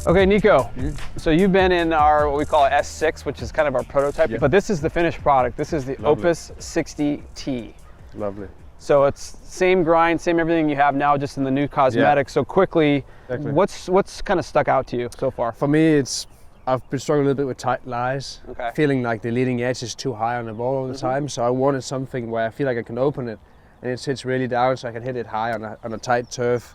Okay, Nico, so you've been in our, what we call S6, which is kind of our prototype, but this is the finished product. This is the Opus 60T. Lovely. So it's same grind, same everything you have now, just in the new cosmetics. So quickly, what's kind of stuck out to you so far? For me, I've been struggling a little bit with tight lies, feeling like the leading edge is too high on the ball all the time. So I wanted something where I feel like I can open it and it sits really down, so I can hit it high on a tight turf.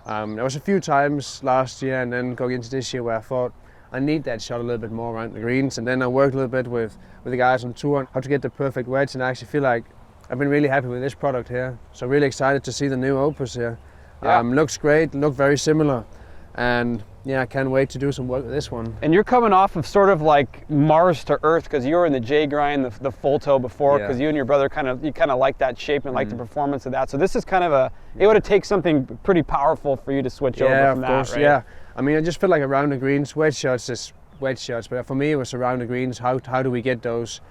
There was a few times last year and then going into this year where I thought I need that shot a little bit more around the greens, and then I worked a little bit with the guys on tour on how to get the perfect wedge, and I actually feel like I've been really happy with this product here. So really excited to see the new Opus here. Looks great, look very similar, and yeah, I can't wait to do some work with this one. And you're coming off of sort of like Mars to Earth, because you were in the J grind, the full toe before, because you and your brother kind of like that shape and like the performance of that. So this is kind of it would have taken something pretty powerful for you to switch over from that, right? Yeah, I mean, I just feel like around the greens, wedge shots is wedge shots, but for me it was around the greens. How do we get those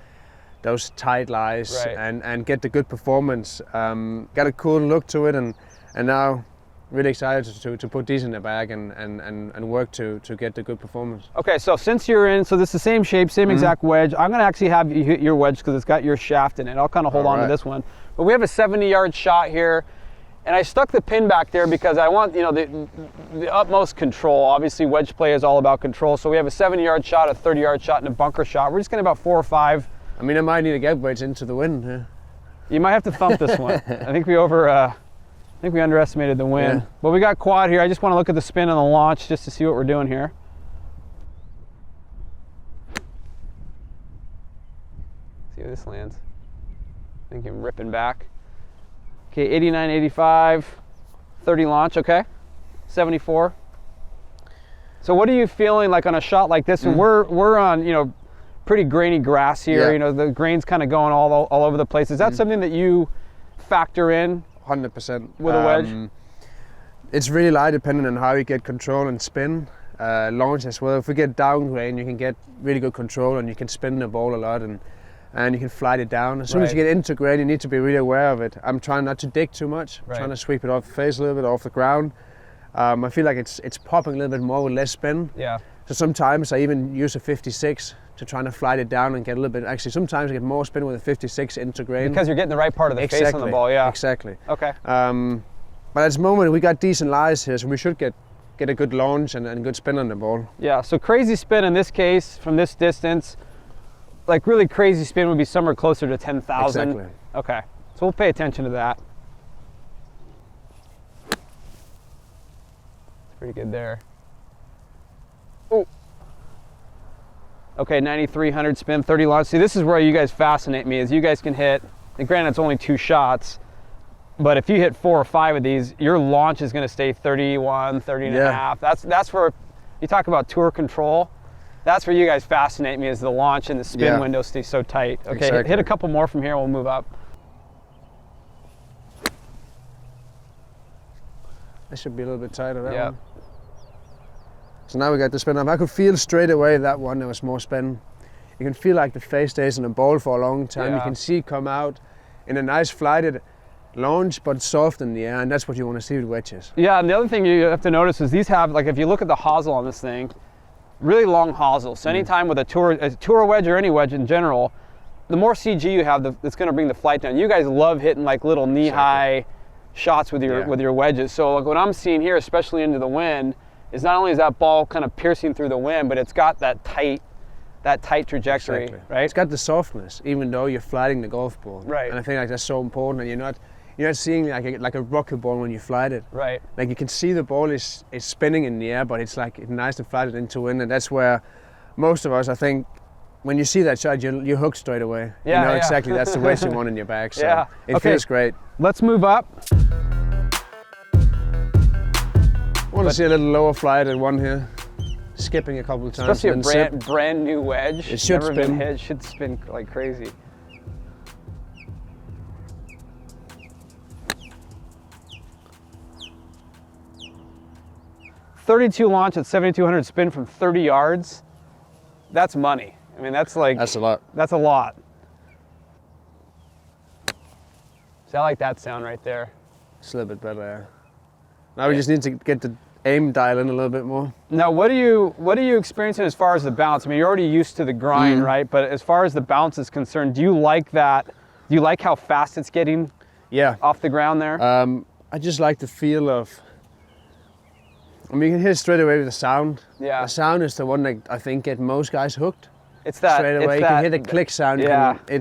tight lies and get the good performance? Got a cool look to it, and now really excited to put these in the bag and work to get the good performance. Okay, so since you're in, so this is the same shape, same exact wedge. I'm gonna actually have you hit your wedge because it's got your shaft in it. I'll kind of hold on to this one. But we have a 70-yard shot here, and I stuck the pin back there because I want, the utmost control. Obviously, wedge play is all about control. So we have a 70-yard shot, a 30-yard shot, and a bunker shot. We're just getting about 4 or 5. I mean, I might need to get wedge into the wind here. You might have to thump this one. I think we underestimated the wind. Yeah. But we got quad here. I just want to look at the spin and the launch just to see what we're doing here. See where this lands. I think I'm ripping back. Okay, 89, 85, 30 launch, okay. 74. So what are you feeling like on a shot like this? And we're on, pretty grainy grass here. The grain's kind of going all over the place. Is that something that you factor in? 100%. With a wedge? It's really light dependent on how you get control and spin. Launch as well. If we get down grain, you can get really good control and you can spin the ball a lot and you can flight it down. As soon as you get into grain, you need to be really aware of it. I'm trying not to dig too much. I'm trying to sweep it off the face a little bit, off the ground. I feel like it's popping a little bit more with less spin. Yeah. So sometimes I even use a 56 to try to fly it down and get a little bit. Actually, sometimes I get more spin with a 56 into grain. Because you're getting the right part of the face on the ball, yeah. Exactly. Okay. But at this moment, we got decent lies here, so we should get a good launch and good spin on the ball. Yeah, so crazy spin in this case, from this distance, like really crazy spin would be somewhere closer to 10,000. Exactly. Okay, so we'll pay attention to that. It's pretty good there. Oh. Okay, 9,300 spin, 30 launch. See, this is where you guys fascinate me, is you guys can hit, and granted it's only 2 shots, but if you hit 4 or 5 of these, your launch is gonna stay 31, 30 and a half. That's where, you talk about tour control, that's where you guys fascinate me, is the launch and the spin window stay so tight. Okay, hit a couple more from here, we'll move up. That should be a little bit tighter, that one. So now we got the spin up. I could feel straight away that one there was more spin. You can feel like the face stays in the ball for a long time. You can see it come out in a nice flighted launch, but soft in the air, and that's what you want to see with wedges. Yeah, and the other thing you have to notice is these have, like if you look at the hosel on this thing, really long hosel. So anytime with a tour wedge or any wedge in general, the more CG you have, it's going to bring the flight down. You guys love hitting like little knee-high shots with your wedges. So like what I'm seeing here, especially into the wind, is not only is that ball kind of piercing through the wind, but it's got that tight trajectory, right? It's got the softness, even though you're flighting the golf ball. Right. And I think like that's so important, and you're not seeing like a rocket ball when you flight it. Right. Like you can see the ball is spinning in the air, but it's like it's nice to flight it into wind, and that's where most of us, I think, when you see that shot, you're hooked straight away. Yeah, you know exactly that's the wedge you want in your bag. So it feels great. Let's move up. I want to see a little lower flight at one here, skipping a couple of times. Especially a brand new wedge. It should spin. been hit. It should spin like crazy. .32 launch at 7,200 spin from 30 yards. That's money. I mean, that's like... That's a lot. That's a lot. So I like that sound right there. It's a little bit better, yeah. Now we just need to get the aim dial in a little bit more. Now, what are you experiencing as far as the bounce? I mean, you're already used to the grind, right? But as far as the bounce is concerned, do you like that? Do you like how fast it's getting? Yeah. Off the ground there? I just like the feel of. I mean, you can hear straight away with the sound. Yeah. The sound is the one that I think get most guys hooked. It's that. Straight away, you can hear the click sound. Yeah. You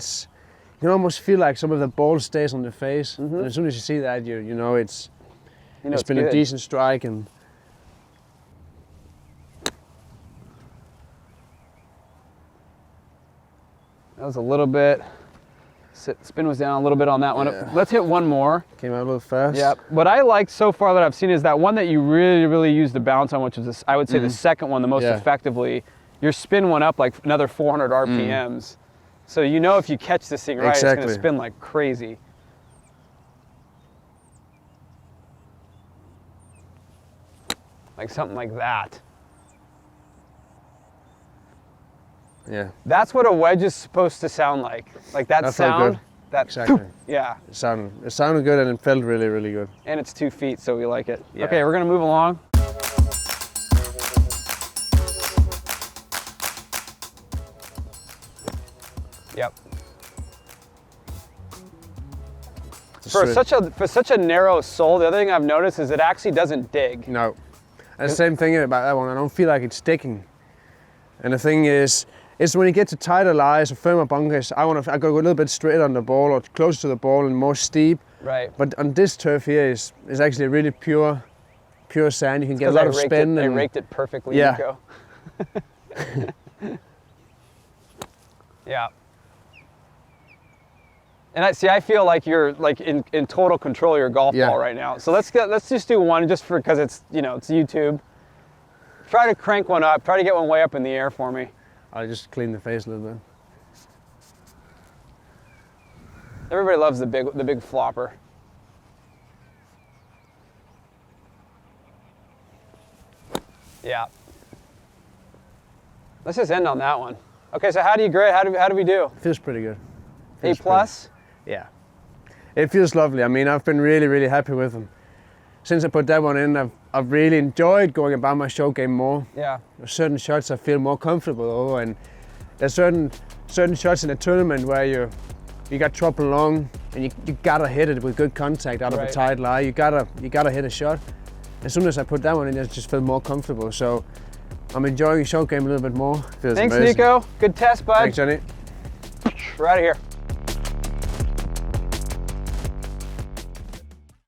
can almost feel like some of the ball stays on the face. And as soon as you see that, you know it's been good. a decent strike. And that was a little bit. Spin was down a little bit on that one. Yeah. Let's hit one more. Came out a little fast. Yeah. What I like so far that I've seen is that one that you really use the bounce on, which is I would say the second one the most effectively. Your spin went up like another 400 RPMs. So you know if you catch this thing right, it's going to spin like crazy. Like something like that. Yeah. That's what a wedge is supposed to sound like. Like that sound. That exactly. Yeah. It sounded good and it felt really good. And it's 2 feet, so we like it. Yeah. Okay, we're gonna move along. Yep. For such a narrow sole, the other thing I've noticed is it actually doesn't dig. No. And the same thing about that one. I don't feel like it's sticking. And the thing is when you get to tighter lies or firmer bunkers, I go a little bit straight on the ball or closer to the ball and more steep. Right. But on this turf here is actually really pure sand. You can get a lot of spin. They raked it perfectly, yeah. Nico. Yeah. And I feel like you're like in total control of your golf ball right now. So let's just do one just because it's it's YouTube. Try to crank one up. Try to get one way up in the air for me. I'll just clean the face a little bit. Everybody loves the big flopper. Yeah. Let's just end on that one. Okay, so how do you grade? How do we do? Feels pretty good. A plus? Yeah. It feels lovely. I mean, I've been really happy with them. Since I put that one in, I've really enjoyed going about my short game more. Yeah. There's certain shots I feel more comfortable over, and there's certain shots in a tournament where you got trouble long and you gotta hit it with good contact out of a tight lie. You gotta hit a shot. As soon as I put that one in, I just feel more comfortable. So I'm enjoying the short game a little bit more. Feels Thanks, amazing. Nico. Good test, bud. Thanks, Johnny. We're out of here.